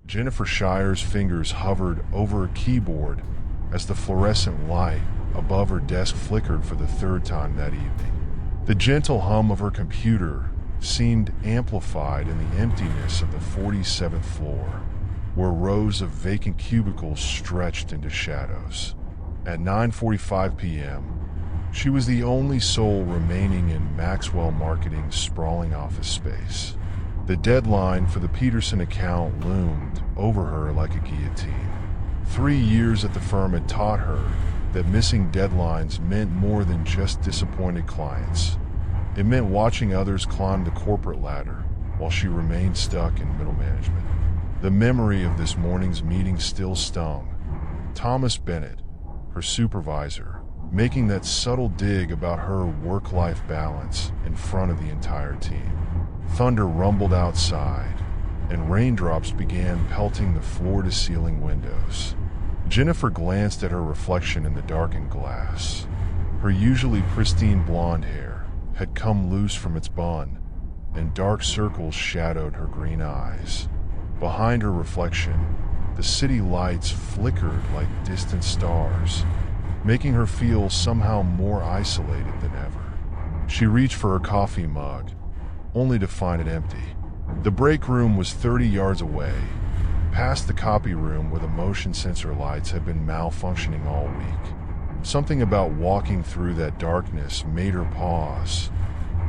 Jennifer Shire's fingers hovered over a keyboard as the fluorescent light above her desk flickered for the third time that evening. The gentle hum of her computer seemed amplified in the emptiness of the 47th floor, where rows of vacant cubicles stretched into shadows. At 9:45 p.m., she was the only soul remaining in Maxwell Marketing's sprawling office space. The deadline for the Peterson account loomed over her like a guillotine. 3 years at the firm had taught her that missing deadlines meant more than just disappointed clients. It meant watching others climb the corporate ladder while she remained stuck in middle management. The memory of this morning's meeting still stung. Thomas Bennett, her supervisor, making that subtle dig about her work-life balance in front of the entire team. Thunder rumbled outside, and raindrops began pelting the floor-to-ceiling windows. Jennifer glanced at her reflection in the darkened glass. Her usually pristine blonde hair had come loose from its bun, and dark circles shadowed her green eyes. Behind her reflection, the city lights flickered like distant stars, making her feel somehow more isolated than ever. She reached for her coffee mug, only to find it empty. The break room was 30 yards away, past the copy room where the motion sensor lights had been malfunctioning all week. Something about walking through that darkness made her pause,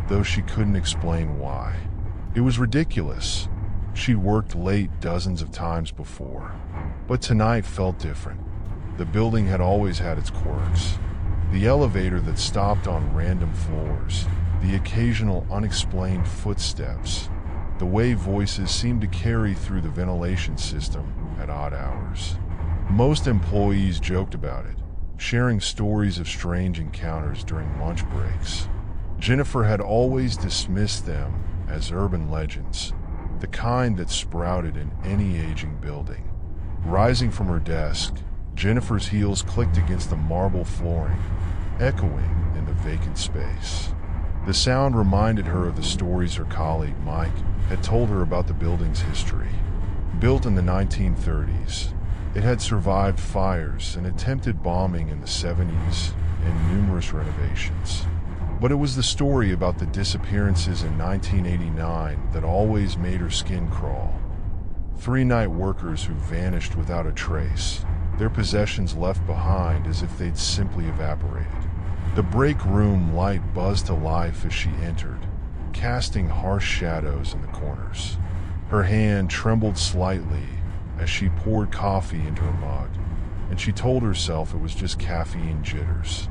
though she couldn't explain why. It was ridiculous. She'd worked late dozens of times before, but tonight felt different. The building had always had its quirks. The elevator that stopped on random floors, the occasional unexplained footsteps, the way voices seemed to carry through the ventilation system at odd hours. Most employees joked about it, sharing stories of strange encounters during lunch breaks. Jennifer had always dismissed them as urban legends, the kind that sprouted in any aging building. Rising from her desk, Jennifer's heels clicked against the marble flooring, echoing in the vacant space. The sound reminded her of the stories her colleague Mike had told her about the building's history. Built in the 1930s, it had survived fires and attempted bombing in the 70s and numerous renovations. But it was the story about the disappearances in 1989 that always made her skin crawl. 3 night workers who vanished without a trace, their possessions left behind as if they'd simply evaporated. The break room light buzzed to life as she entered, casting harsh shadows in the corners. Her hand trembled slightly as she poured coffee into her mug, and she told herself it was just caffeine jitters.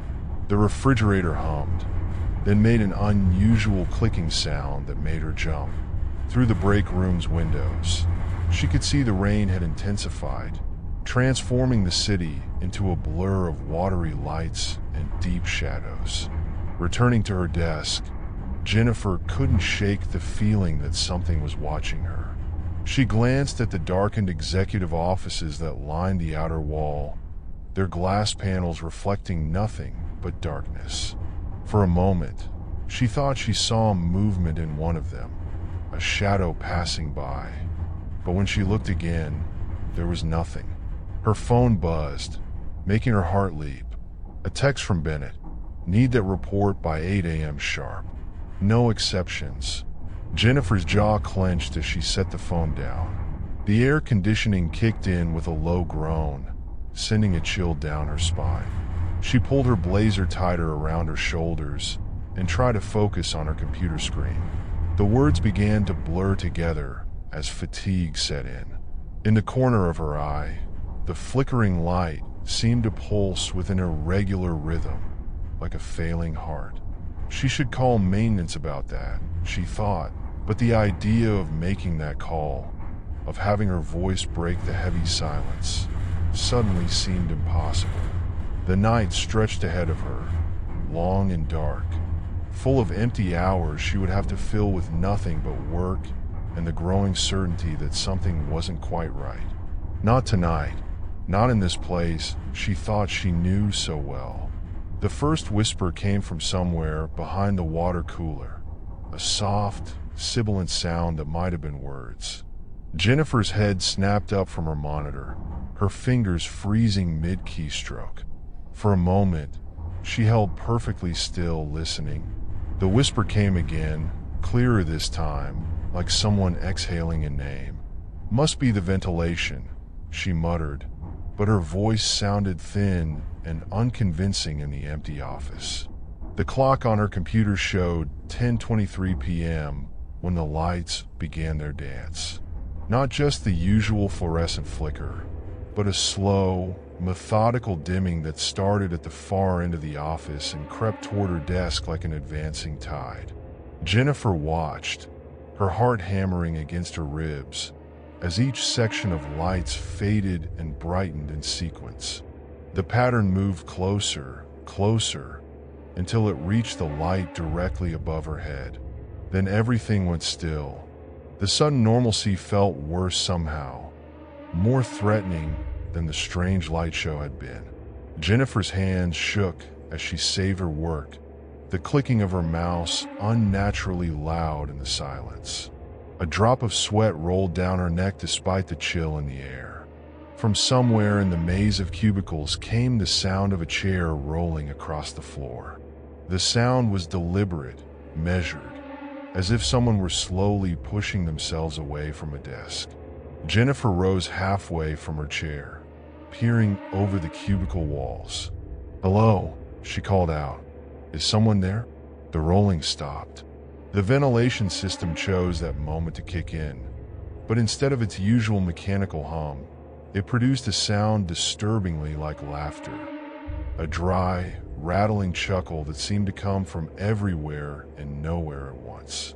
The refrigerator hummed, then made an unusual clicking sound that made her jump. Through the break room's windows, she could see the rain had intensified, transforming the city into a blur of watery lights and deep shadows. Returning to her desk, Jennifer couldn't shake the feeling that something was watching her. She glanced at the darkened executive offices that lined the outer wall, their glass panels reflecting nothing but darkness. For a moment, she thought she saw movement in one of them, a shadow passing by. But when she looked again, there was nothing. Her phone buzzed, making her heart leap. A text from Bennett. Need that report by 8 a.m. sharp. No exceptions. Jennifer's jaw clenched as she set the phone down. The air conditioning kicked in with a low groan, sending a chill down her spine. She pulled her blazer tighter around her shoulders and tried to focus on her computer screen. The words began to blur together as fatigue set in. In the corner of her eye, the flickering light seemed to pulse with an irregular rhythm, like a failing heart. She should call maintenance about that, she thought, but the idea of making that call, of having her voice break the heavy silence, suddenly seemed impossible. The night stretched ahead of her, long and dark, full of empty hours she would have to fill with nothing but work and the growing certainty that something wasn't quite right. Not tonight, not in this place she thought she knew so well. The first whisper came from somewhere behind the water cooler, a soft, sibilant sound that might have been words. Jennifer's head snapped up from her monitor, her fingers freezing mid-keystroke. For a moment, she held perfectly still, listening. The whisper came again, clearer this time, like someone exhaling a name. "Must be the ventilation," she muttered, but her voice sounded thin and unconvincing in the empty office. The clock on her computer showed 10:23 p.m. when the lights began their dance. Not just the usual fluorescent flicker, but a slow, methodical dimming that started at the far end of the office and crept toward her desk like an advancing tide. Jennifer watched, her heart hammering against her ribs, as each section of lights faded and brightened in sequence. The pattern moved closer, closer, until it reached the light directly above her head. Then everything went still. The sudden normalcy felt worse somehow, more threatening than the strange light show had been. Jennifer's hands shook as she saved her work, the clicking of her mouse unnaturally loud in the silence. A drop of sweat rolled down her neck despite the chill in the air. From somewhere in the maze of cubicles came the sound of a chair rolling across the floor. The sound was deliberate, measured, as if someone were slowly pushing themselves away from a desk. Jennifer rose halfway from her chair, peering over the cubicle walls. "Hello," she called out. "Is someone there?" The rolling stopped. The ventilation system chose that moment to kick in, but instead of its usual mechanical hum, it produced a sound disturbingly like laughter. A dry, rattling chuckle that seemed to come from everywhere and nowhere at once.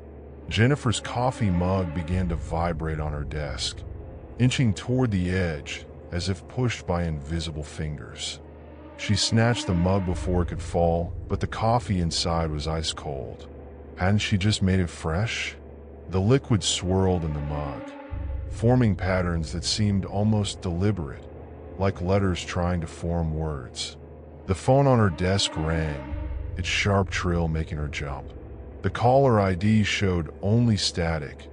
Jennifer's coffee mug began to vibrate on her desk, inching toward the edge as if pushed by invisible fingers. She snatched the mug before it could fall, but the coffee inside was ice cold. Hadn't she just made it fresh? The liquid swirled in the mug, forming patterns that seemed almost deliberate, like letters trying to form words. The phone on her desk rang, its sharp trill making her jump. The caller ID showed only static,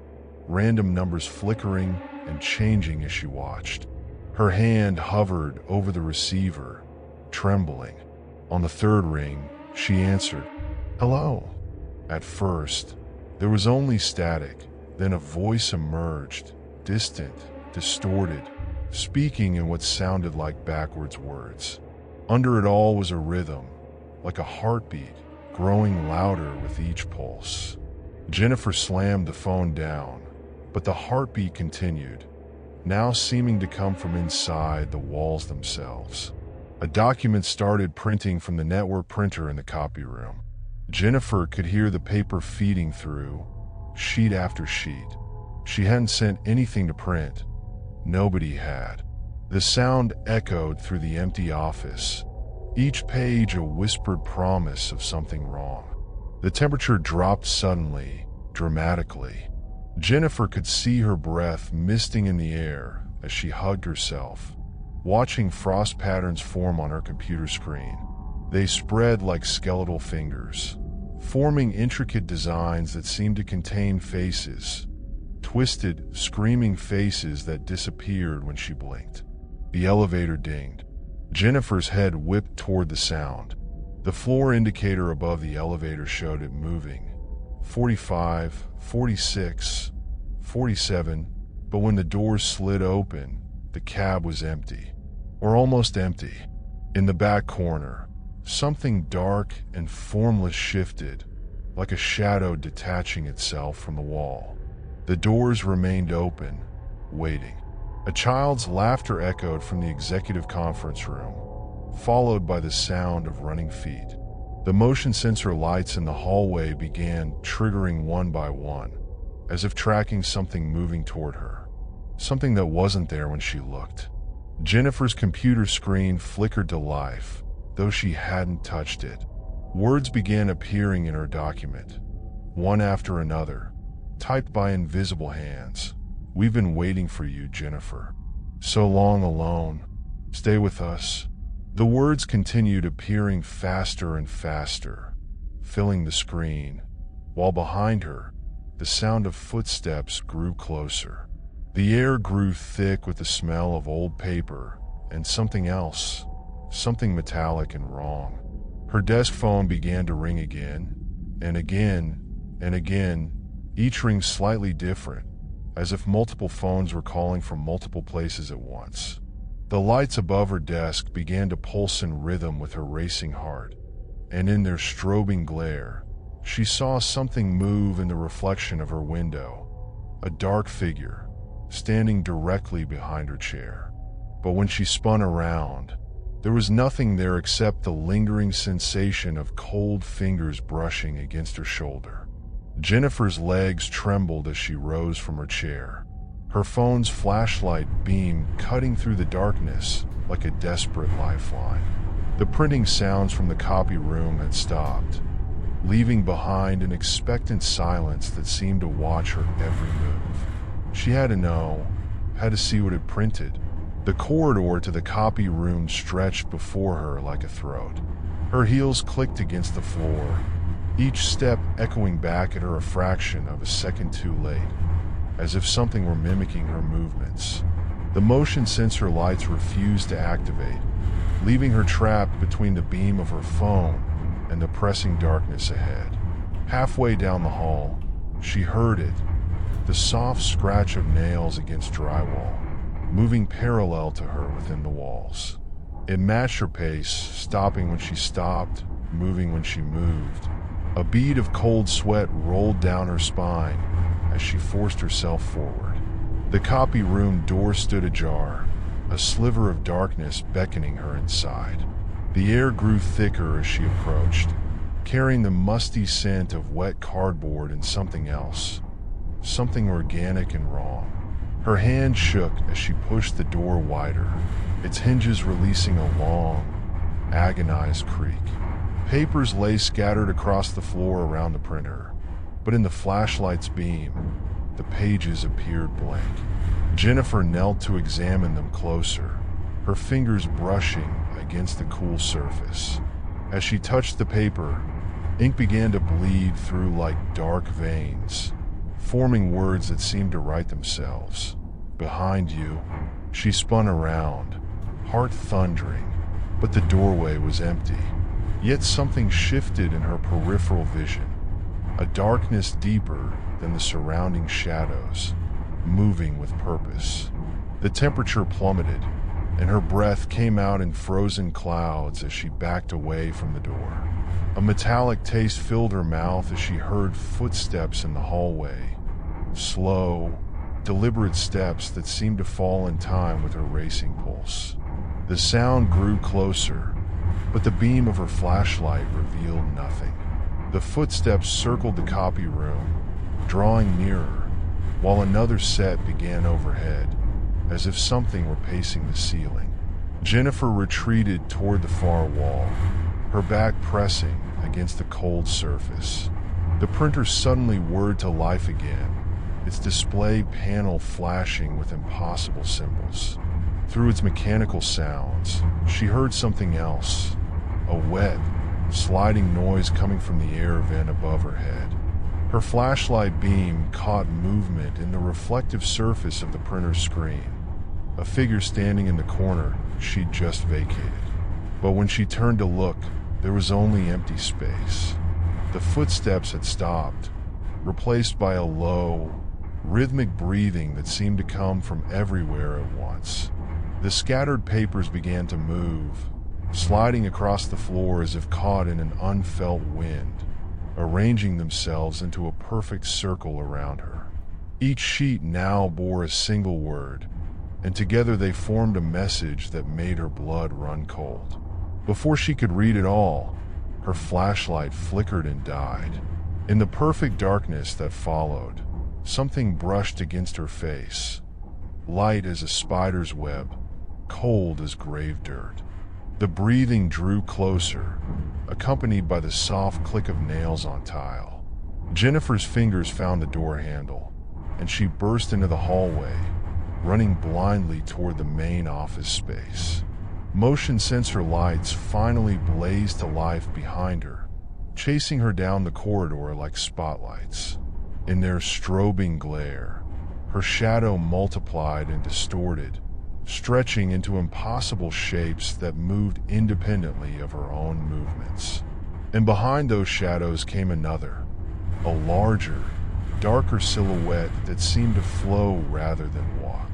random numbers flickering and changing as she watched. Her hand hovered over the receiver, trembling. On the third ring, she answered, "Hello." At first, there was only static, then a voice emerged, distant, distorted, speaking in what sounded like backwards words. Under it all was a rhythm, like a heartbeat, growing louder with each pulse. Jennifer slammed the phone down, but the heartbeat continued, now seeming to come from inside the walls themselves. A document started printing from the network printer in the copy room. Jennifer could hear the paper feeding through, sheet after sheet. She hadn't sent anything to print. Nobody had. The sound echoed through the empty office, each page a whispered promise of something wrong. The temperature dropped suddenly, dramatically. Jennifer could see her breath misting in the air as she hugged herself, watching frost patterns form on her computer screen. They spread like skeletal fingers, forming intricate designs that seemed to contain faces, twisted, screaming faces that disappeared when she blinked. The elevator dinged. Jennifer's head whipped toward the sound. The floor indicator above the elevator showed it moving. 45, 46, 47, but when the doors slid open, the cab was empty, or almost empty. In the back corner, something dark and formless shifted, like a shadow detaching itself from the wall. The doors remained open, waiting. A child's laughter echoed from the executive conference room, followed by the sound of running feet. The motion sensor lights in the hallway began triggering one by one, as if tracking something moving toward her, something that wasn't there when she looked. Jennifer's computer screen flickered to life, though she hadn't touched it. Words began appearing in her document, one after another, typed by invisible hands. "We've been waiting for you, Jennifer. So long alone. Stay with us." The words continued appearing faster and faster, filling the screen, while behind her, the sound of footsteps grew closer. The air grew thick with the smell of old paper and something else, something metallic and wrong. Her desk phone began to ring again, and again, and again, each ring slightly different, as if multiple phones were calling from multiple places at once. The lights above her desk began to pulse in rhythm with her racing heart, and in their strobing glare, she saw something move in the reflection of her window, a dark figure, standing directly behind her chair. But when she spun around, there was nothing there except the lingering sensation of cold fingers brushing against her shoulder. Jennifer's legs trembled as she rose from her chair, her phone's flashlight beam cutting through the darkness like a desperate lifeline. The printing sounds from the copy room had stopped, leaving behind an expectant silence that seemed to watch her every move. She had to know, had to see what it printed. The corridor to the copy room stretched before her like a throat. Her heels clicked against the floor, each step echoing back at her a fraction of a second too late, as if something were mimicking her movements. The motion sensor lights refused to activate, leaving her trapped between the beam of her phone and the pressing darkness ahead. Halfway down the hall, she heard it, the soft scratch of nails against drywall, moving parallel to her within the walls. It matched her pace, stopping when she stopped, moving when she moved. A bead of cold sweat rolled down her spine as she forced herself forward. The copy room door stood ajar, a sliver of darkness beckoning her inside. The air grew thicker as she approached, carrying the musty scent of wet cardboard and something else, something organic and wrong. Her hand shook as she pushed the door wider, its hinges releasing a long, agonized creak. Papers lay scattered across the floor around the printer, but in the flashlight's beam, the pages appeared blank. Jennifer knelt to examine them closer, her fingers brushing against the cool surface. As she touched the paper, ink began to bleed through like dark veins, forming words that seemed to write themselves. Behind you. She spun around, heart thundering, but the doorway was empty. Yet something shifted in her peripheral vision, a darkness deeper than the surrounding shadows, moving with purpose. The temperature plummeted, and her breath came out in frozen clouds as she backed away from the door. A metallic taste filled her mouth as she heard footsteps in the hallway, slow, deliberate steps that seemed to fall in time with her racing pulse. The sound grew closer, but the beam of her flashlight revealed nothing. The footsteps circled the copy room, drawing nearer, while another set began overhead, as if something were pacing the ceiling. Jennifer retreated toward the far wall, her back pressing against the cold surface. The printer suddenly whirred to life again, its display panel flashing with impossible symbols. Through its mechanical sounds, she heard something else, a wet, sliding noise coming from the air vent above her head. Her flashlight beam caught movement in the reflective surface of the printer's screen, a figure standing in the corner she'd just vacated. But when she turned to look, there was only empty space. The footsteps had stopped, replaced by a low, rhythmic breathing that seemed to come from everywhere at once. The scattered papers began to move, sliding across the floor as if caught in an unfelt wind, arranging themselves into a perfect circle around her. Each sheet now bore a single word, and together they formed a message that made her blood run cold. Before she could read it all, her flashlight flickered and died. In the perfect darkness that followed, something brushed against her face, light as a spider's web, cold as grave dirt. The breathing drew closer, accompanied by the soft click of nails on tile. Jennifer's fingers found the door handle, and she burst into the hallway, running blindly toward the main office space. Motion sensor lights finally blazed to life behind her, chasing her down the corridor like spotlights. In their strobing glare, Her shadow multiplied and distorted, stretching into impossible shapes that moved independently of her own movements. And behind those shadows came another, a larger, darker silhouette that seemed to flow rather than walk.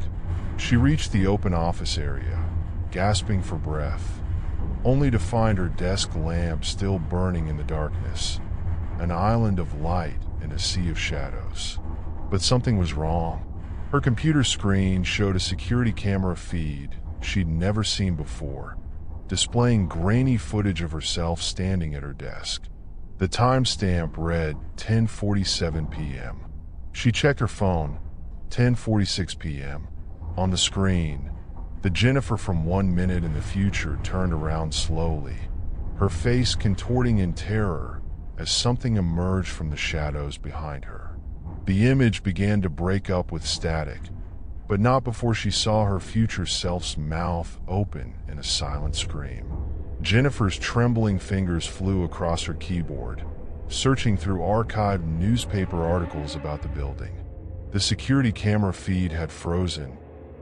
She reached the open office area, gasping for breath, only to find her desk lamp still burning in the darkness, an island of light in a sea of shadows. But something was wrong. Her computer screen showed a security camera feed she'd never seen before, displaying grainy footage of herself standing at her desk. The timestamp read 10:47 p.m. She checked her phone, 10:46 p.m. On the screen, the Jennifer from 1 minute in the future turned around slowly, her face contorting in terror as something emerged from the shadows behind her. The image began to break up with static, but not before she saw her future self's mouth open in a silent scream. Jennifer's trembling fingers flew across her keyboard, searching through archived newspaper articles about the building. The security camera feed had frozen,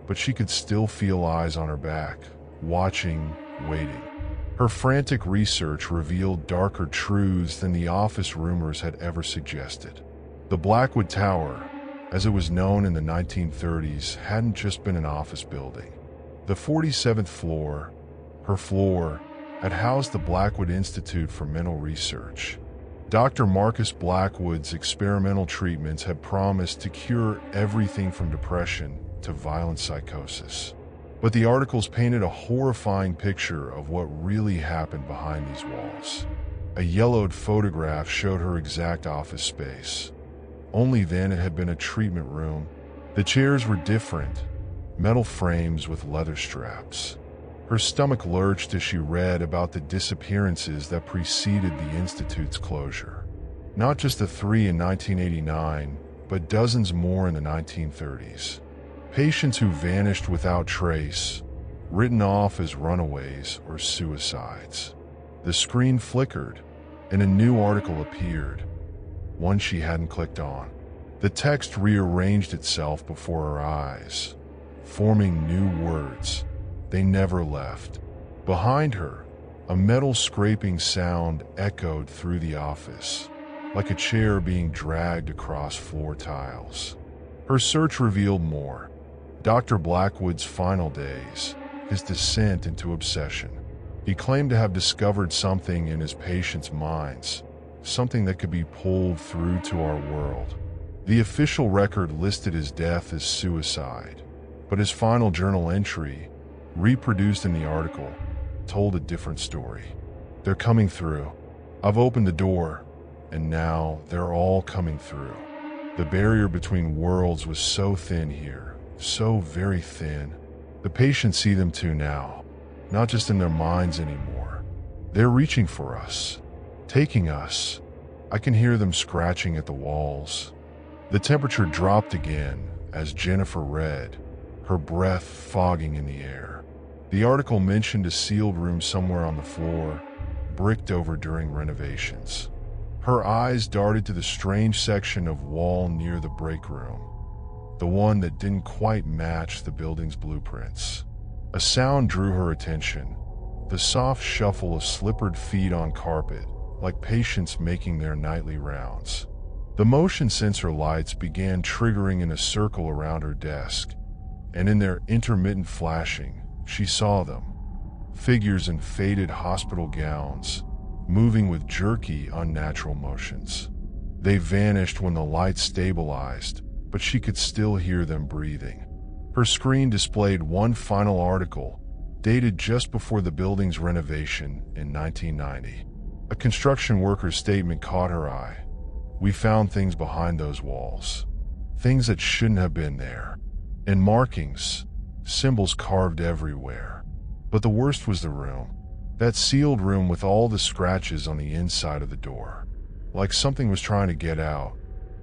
but she could still feel eyes on her back, watching, waiting. Her frantic research revealed darker truths than the office rumors had ever suggested. The Blackwood Tower, as it was known in the 1930s, hadn't just been an office building. The 47th floor, her floor, had housed the Blackwood Institute for Mental Research. Dr. Marcus Blackwood's experimental treatments had promised to cure everything from depression to violent psychosis. But the articles painted a horrifying picture of what really happened behind these walls. A yellowed photograph showed her exact office space. Only then it had been a treatment room. The chairs were different, metal frames with leather straps. Her stomach lurched as she read about the disappearances that preceded the Institute's closure. Not just the 3 in 1989, but dozens more in the 1930s. Patients who vanished without trace, written off as runaways or suicides. The screen flickered, and a new article appeared, one she hadn't clicked on. The text rearranged itself before her eyes, forming new words. They never left. Behind her, a metal scraping sound echoed through the office, like a chair being dragged across floor tiles. Her search revealed more. Dr. Blackwood's final days, his descent into obsession. He claimed to have discovered something in his patients' minds, something that could be pulled through to our world. The official record listed his death as suicide, but his final journal entry, reproduced in the article, told a different story. They're coming through. I've opened the door, and now they're all coming through. The barrier between worlds was so thin here, so very thin. The patients see them too now, not just in their minds anymore. They're reaching for us, taking us. I can hear them scratching at the walls. The temperature dropped again as Jennifer read, her breath fogging in the air. The article mentioned a sealed room somewhere on the floor, bricked over during renovations. Her eyes darted to the strange section of wall near the break room, the one that didn't quite match the building's blueprints. A sound drew her attention, the soft shuffle of slippered feet on carpet, like patients making their nightly rounds. The motion sensor lights began triggering in a circle around her desk, and in their intermittent flashing, she saw them, figures in faded hospital gowns, moving with jerky, unnatural motions. They vanished when the lights stabilized, but she could still hear them breathing. Her screen displayed one final article, dated just before the building's renovation in 1990. A construction worker's statement caught her eye. We found things behind those walls, things that shouldn't have been there, and markings, symbols carved everywhere. But the worst was the room, that sealed room with all the scratches on the inside of the door, like something was trying to get out.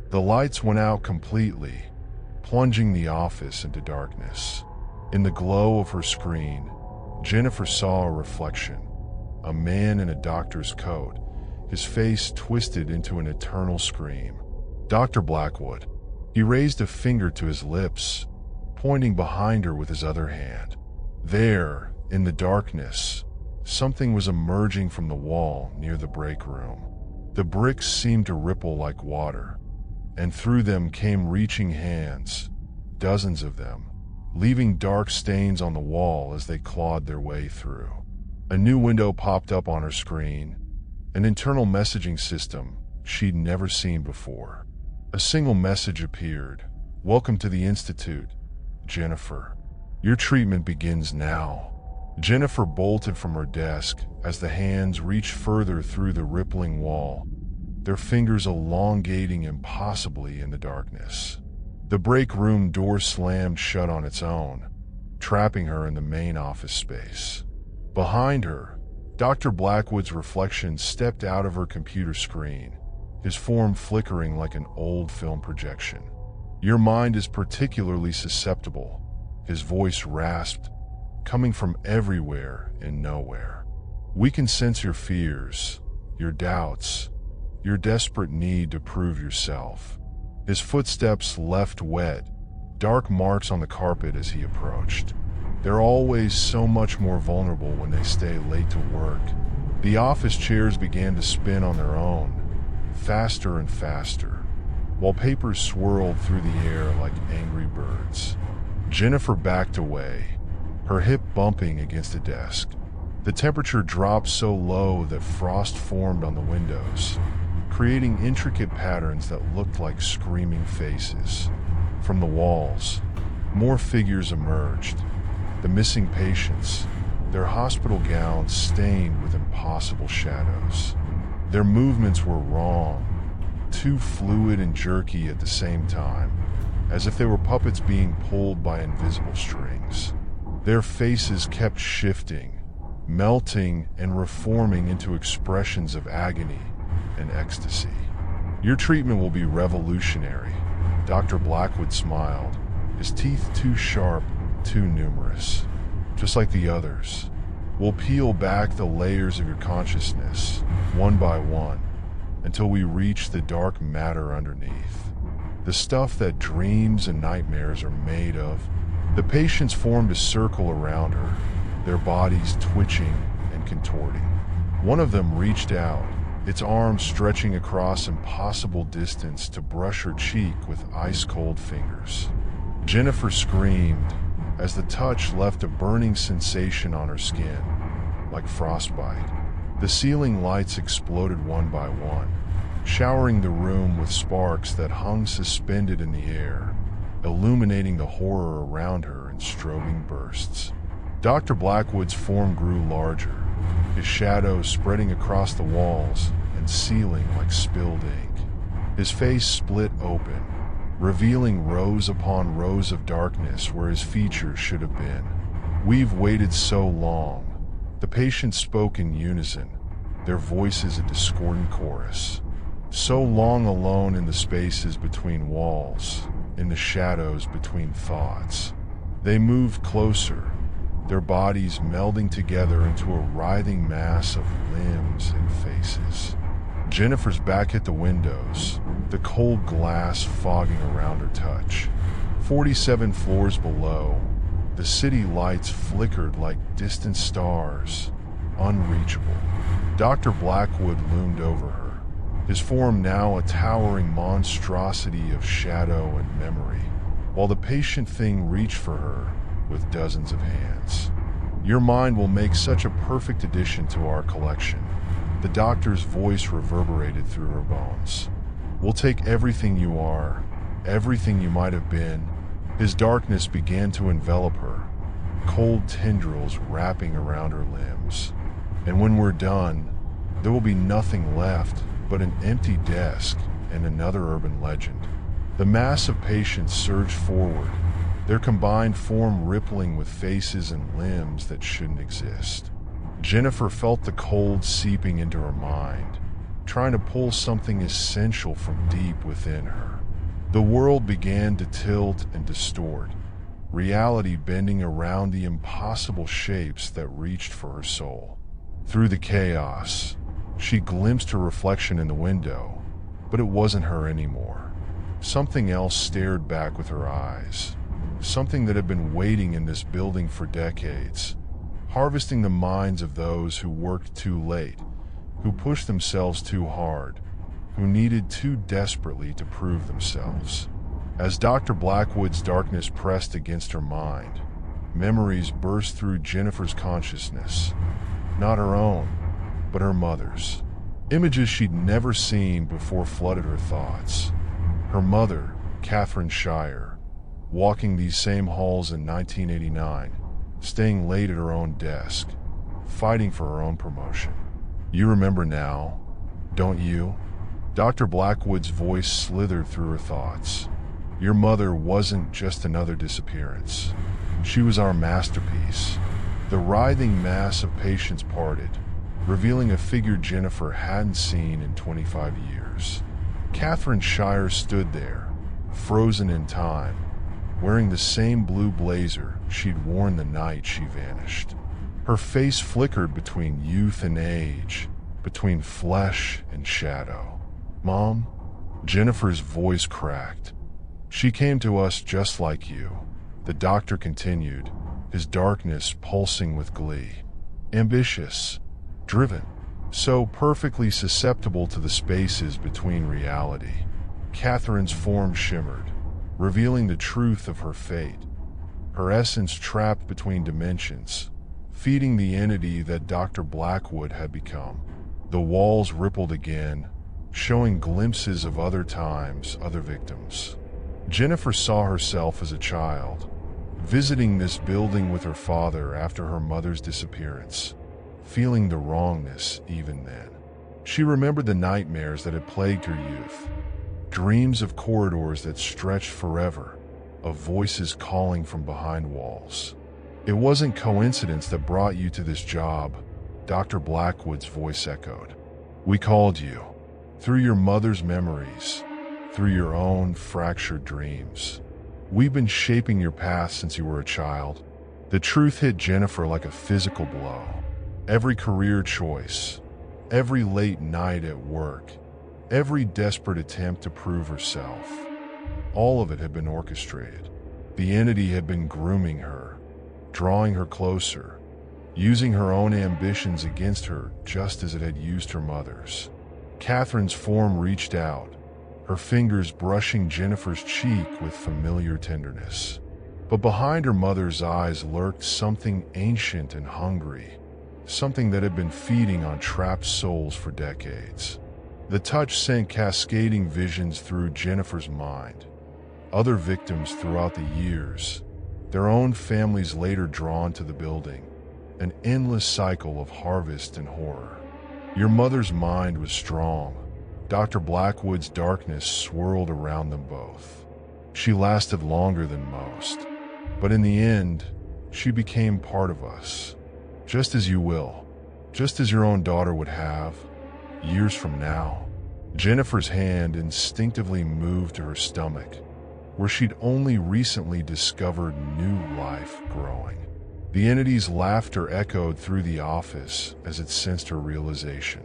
The lights went out completely, plunging the office into darkness. In the glow of her screen, Jennifer saw a reflection, a man in a doctor's coat, his face twisted into an eternal scream. Dr. Blackwood. He raised a finger to his lips, pointing behind her with his other hand. There, in the darkness, something was emerging from the wall near the break room. The bricks seemed to ripple like water, and through them came reaching hands, dozens of them, leaving dark stains on the wall as they clawed their way through. A new window popped up on her screen, an internal messaging system she'd never seen before. A single message appeared. "Welcome to the Institute, Jennifer. Your treatment begins now." Jennifer bolted from her desk as the hands reached further through the rippling wall, their fingers elongating impossibly in the darkness. The break room door slammed shut on its own, trapping her in the main office space. Behind her, Dr. Blackwood's reflection stepped out of her computer screen, his form flickering like an old film projection. "Your mind is particularly susceptible," his voice rasped, coming from everywhere and nowhere. "We can sense your fears, your doubts, your desperate need to prove yourself." His footsteps left wet, dark marks on the carpet as he approached. They're always so much more vulnerable when they stay late to work. The office chairs began to spin on their own, faster and faster, while papers swirled through the air like angry birds. Jennifer backed away, her hip bumping against the desk. The temperature dropped so low that frost formed on the windows, creating intricate patterns that looked like screaming faces. From the walls, more figures emerged. The missing patients, their hospital gowns stained with impossible shadows. Their movements were wrong, too fluid and jerky at the same time, as if they were puppets being pulled by invisible strings. Their faces kept shifting, melting and reforming into expressions of agony and ecstasy. "Your treatment will be revolutionary," Dr. Blackwood smiled, his teeth too sharp, too numerous. "Just like the others, we'll peel back the layers of your consciousness, one by one, until we reach the dark matter underneath. The stuff that dreams and nightmares are made of." The patients formed a circle around her, their bodies twitching and contorting. One of them reached out, its arms stretching across impossible distance to brush her cheek with ice-cold fingers. Jennifer screamed as the touch left a burning sensation on her skin, like frostbite. The ceiling lights exploded one by one, showering the room with sparks that hung suspended in the air, illuminating the horror around her in strobing bursts. Dr. Blackwood's form grew larger, his shadows spreading across the walls and ceiling like spilled ink. His face split open, revealing rows upon rows of darkness where his features should have been. "We've waited so long," the patients spoke in unison, their voices a discordant chorus. "So long alone in the spaces between walls, in the shadows between thoughts." They moved closer, their bodies melding together into a writhing mass of limbs and faces. Jennifer's back hit the windows, the cold glass fogging around her touch. 47 floors below, the city lights flickered like distant stars, unreachable. Dr. Blackwood loomed over her, his form now a towering monstrosity of shadow and memory, while the patient thing reached for her with dozens of hands. "Your mind will make such a perfect addition to our collection." The doctor's voice reverberated through her bones. "We'll take everything you are, everything you might have been." His darkness began to envelop her, cold tendrils wrapping around her limbs. "And when we're done, there will be nothing left but an empty desk and another urban legend." The mass of patients surged forward, their combined form rippling with faces and limbs that shouldn't exist. Jennifer felt the cold seeping into her mind, trying to pull something essential from deep within her. The world began to tilt and distort, reality bending around the impossible shapes that reached for her soul. Through the chaos, she glimpsed her reflection in the window, but it wasn't her anymore. Something else stared back with her eyes. Something that had been waiting in this building for decades, harvesting the minds of those who worked too late, who pushed themselves too hard, who needed too desperately to prove themselves. As Dr. Blackwood's darkness pressed against her mind, memories burst through Jennifer's consciousness. Not her own, but her mother's. Images she'd never seen before flooded her thoughts. Her mother, Catherine Shire, walking these same halls in 1989, staying late at her own desk, fighting for her own promotion. You remember now, don't you? Dr. Blackwood's voice slithered through her thoughts. Your mother wasn't just another disappearance. She was our masterpiece. The writhing mass of patients parted, revealing a figure Jennifer hadn't seen in 25 years. Catherine Shire stood there, frozen in time, wearing the same blue blazer she'd worn the night she vanished. Her face flickered between youth and age, between flesh and shadow. Mom? Jennifer's voice cracked. She came to us just like you, the doctor continued, his darkness pulsing with glee. Ambitious, driven, so perfectly susceptible to the spaces between reality. Catherine's form shimmered, revealing the truth of her fate, her essence trapped between dimensions, feeding the entity that Dr. Blackwood had become. The walls rippled again, showing glimpses of other times, other victims. Jennifer saw herself as a child, visiting this building with her father after her mother's disappearance, feeling the wrongness even then. She remembered the nightmares that had plagued her youth, dreams of corridors that stretched forever, of voices calling from behind walls. It wasn't coincidence that brought you to this job, Dr. Blackwood's voice echoed. We called you, through your mother's memories, through your own fractured dreams. We've been shaping your path since you were a child. The truth hit Jennifer like a physical blow. Every career choice, every late night at work, every desperate attempt to prove herself, all of it had been orchestrated. The entity had been grooming her, drawing her closer, using her own ambitions against her just as it had used her mother's. Catherine's form reached out, her fingers brushing Jennifer's cheek with familiar tenderness. But behind her mother's eyes lurked something ancient and hungry, something that had been feeding on trapped souls for decades. The touch sent cascading visions through Jennifer's mind. Other victims throughout the years, their own families later drawn to the building, an endless cycle of harvest and horror. Your mother's mind was strong. Dr. Blackwood's darkness swirled around them both. She lasted longer than most, but in the end, she became part of us. Just as you will, just as your own daughter would have, years from now. Jennifer's hand instinctively moved to her stomach, where she'd only recently discovered new life growing. The entity's laughter echoed through the office as it sensed her realization.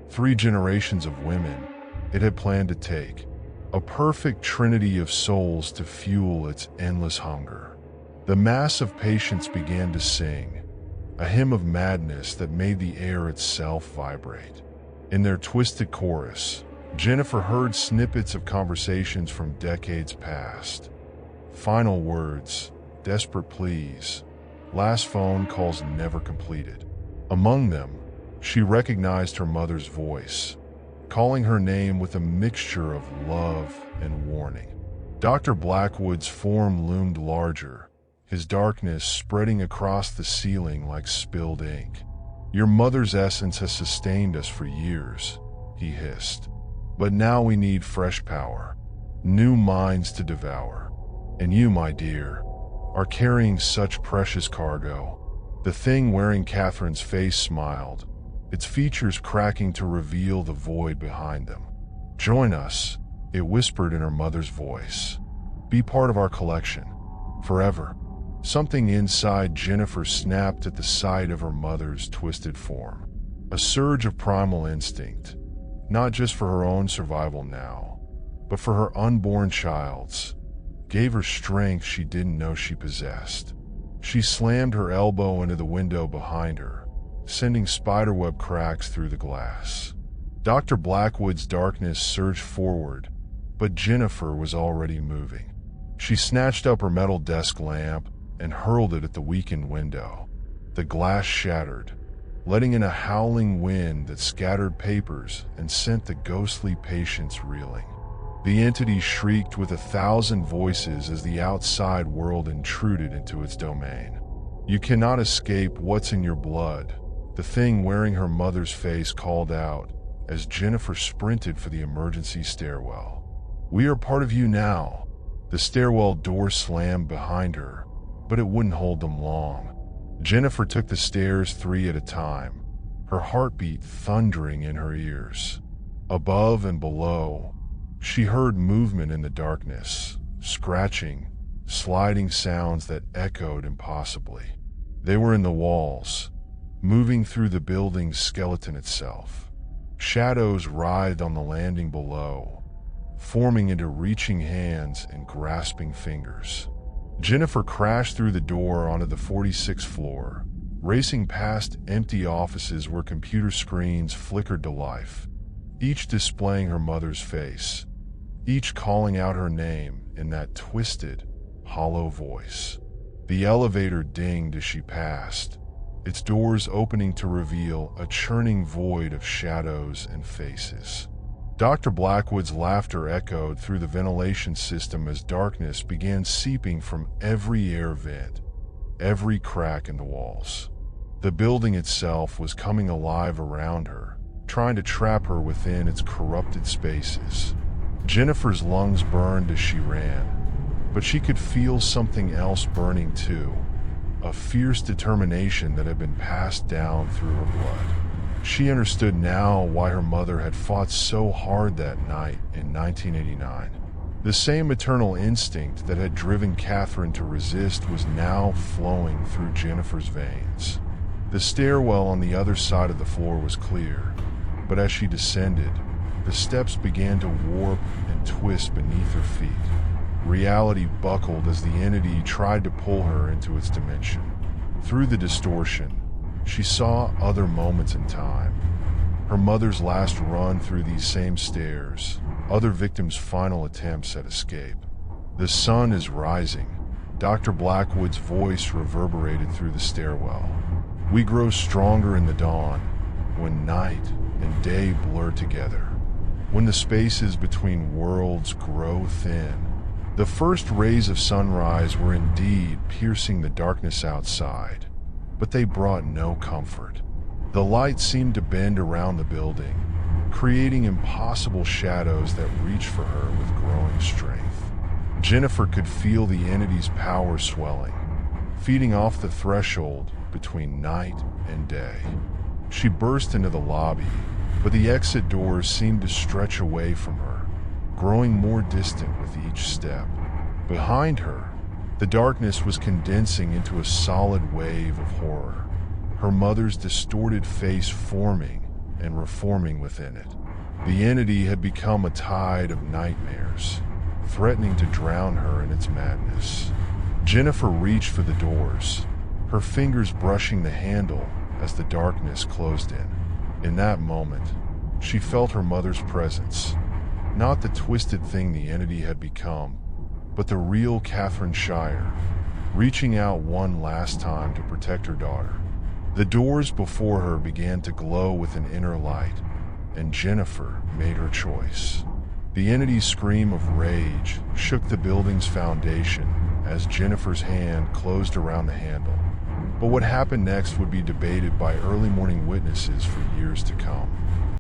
3 generations of women it had planned to take, a perfect trinity of souls to fuel its endless hunger. The mass of patients began to sing, a hymn of madness that made the air itself vibrate. In their twisted chorus, Jennifer heard snippets of conversations from decades past. Final words, desperate pleas, last phone calls never completed. Among them, she recognized her mother's voice, calling her name with a mixture of love and warning. Dr. Blackwood's form loomed larger, his darkness spreading across the ceiling like spilled ink. Your mother's essence has sustained us for years, he hissed. But now we need fresh power, new minds to devour. And you, my dear, are carrying such precious cargo. The thing wearing Catherine's face smiled, its features cracking to reveal the void behind them. Join us, it whispered in her mother's voice. Be part of our collection, forever. Something inside Jennifer snapped at the sight of her mother's twisted form. A surge of primal instinct, not just for her own survival now, but for her unborn child's, gave her strength she didn't know she possessed. She slammed her elbow into the window behind her, sending spiderweb cracks through the glass. Dr. Blackwood's darkness surged forward, but Jennifer was already moving. She snatched up her metal desk lamp and hurled it at the weakened window. The glass shattered, letting in a howling wind that scattered papers and sent the ghostly patients reeling. The entity shrieked with 1,000 voices as the outside world intruded into its domain. "You cannot escape what's in your blood," the thing wearing her mother's face called out as Jennifer sprinted for the emergency stairwell. "We are part of you now." The stairwell door slammed behind her, but it wouldn't hold them long. Jennifer took the stairs 3 at a time, her heartbeat thundering in her ears. Above and below, she heard movement in the darkness, scratching, sliding sounds that echoed impossibly. They were in the walls, moving through the building's skeleton itself. Shadows writhed on the landing below, forming into reaching hands and grasping fingers. Jennifer crashed through the door onto the 46th floor, racing past empty offices where computer screens flickered to life, each displaying her mother's face, each calling out her name in that twisted, hollow voice. The elevator dinged as she passed, its doors opening to reveal a churning void of shadows and faces. Dr. Blackwood's laughter echoed through the ventilation system as darkness began seeping from every air vent, every crack in the walls. The building itself was coming alive around her, trying to trap her within its corrupted spaces. Jennifer's lungs burned as she ran, but she could feel something else burning too, a fierce determination that had been passed down through her blood. She understood now why her mother had fought so hard that night in 1989. The same maternal instinct that had driven Catherine to resist was now flowing through Jennifer's veins. The stairwell on the other side of the floor was clear, but as she descended, the steps began to warp and twist beneath her feet. Reality buckled as the entity tried to pull her into its dimension. Through the distortion, she saw other moments in time. Her mother's last run through these same stairs, other victims' final attempts at escape. "The sun is rising," Dr. Blackwood's voice reverberated through the stairwell. "We grow stronger in the dawn, when night and day blur together, when the spaces between worlds grow thin." The first rays of sunrise were indeed piercing the darkness outside, but they brought no comfort. The light seemed to bend around the building, creating impossible shadows that reached for her with growing strength. Jennifer could feel the entity's power swelling, feeding off the threshold between night and day. She burst into the lobby, but the exit doors seemed to stretch away from her, growing more distant with each step. Behind her, the darkness was condensing into a solid wave of horror, her mother's distorted face forming and reforming within it. The entity had become a tide of nightmares, threatening to drown her in its madness. Jennifer reached for the doors, her fingers brushing the handle as the darkness closed in. In that moment, she felt her mother's presence, not the twisted thing the entity had become, but the real Catherine Shire, reaching out one last time to protect her daughter. The doors before her began to glow with an inner light, and Jennifer made her choice. The entity's scream of rage shook the building's foundation as Jennifer's hand closed around the handle. But what happened next would be debated by early morning witnesses for years to come.